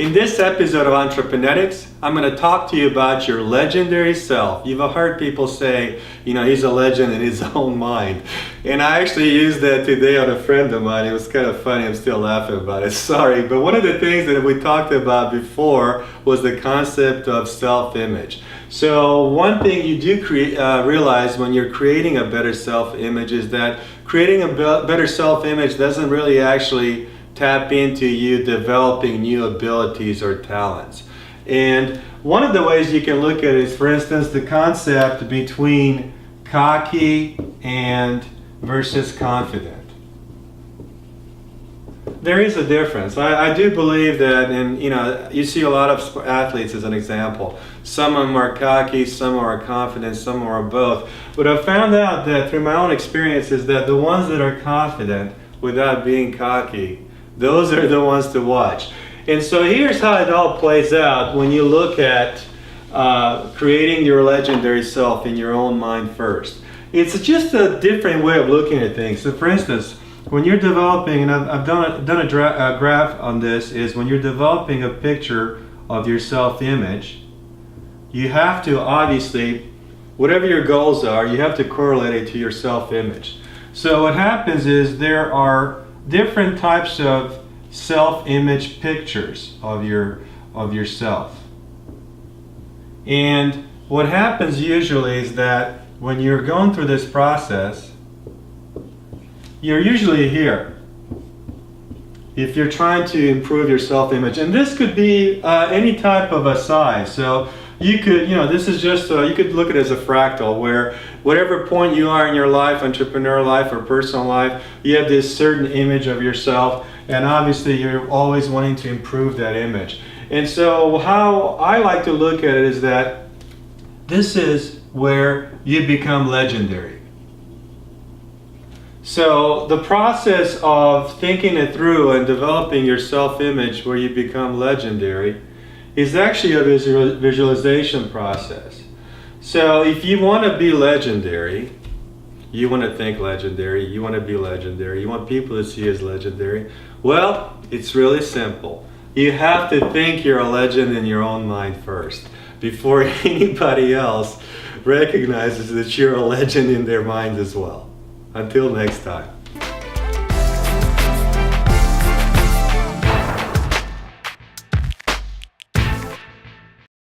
In this episode of Entreprenetics, I'm going to talk to you about your legendary self. You've heard people say, he's a legend in his own mind. And I actually used that today on a friend of mine. It was kind of funny. I'm still laughing about it. Sorry. But one of the things that we talked about before was the concept of self-image. So one thing you do realize when you're creating a better self-image is that creating a better self-image doesn't really actually tap into you developing new abilities or talents. And one of the ways you can look at it is, for instance, the concept between cocky and versus confident. There is a difference. I do believe that, and you see a lot of athletes as an example. Some of them are cocky, some are confident, some are both. But I've found out that through my own experiences that the ones that are confident without being cocky, those are the ones to watch. And so here's how it all plays out when you look at creating your legendary self in your own mind first. It's just a different way of looking at things. So for instance, when you're developing, and I've done a graph on this, is when you're developing a picture of your self-image, you have to obviously, whatever your goals are, you have to correlate it to your self-image. So what happens is there are different types of self-image pictures of yourself. And what happens usually is that when you're going through this process, you're usually here if you're trying to improve your self-image. And this could be any type of a size. So you could, this is just, you could look at it as a fractal where whatever point you are in your life, entrepreneur life or personal life, you have this certain image of yourself, and obviously you're always wanting to improve that image. And so how I like to look at it is that this is where you become legendary. So the process of thinking it through and developing your self-image where you become legendary is actually a visualization process. So if you want to be legendary, you want to think legendary, you want to be legendary, you want people to see you as legendary, well, it's really simple. You have to think you're a legend in your own mind first before anybody else recognizes that you're a legend in their mind as well. Until next time.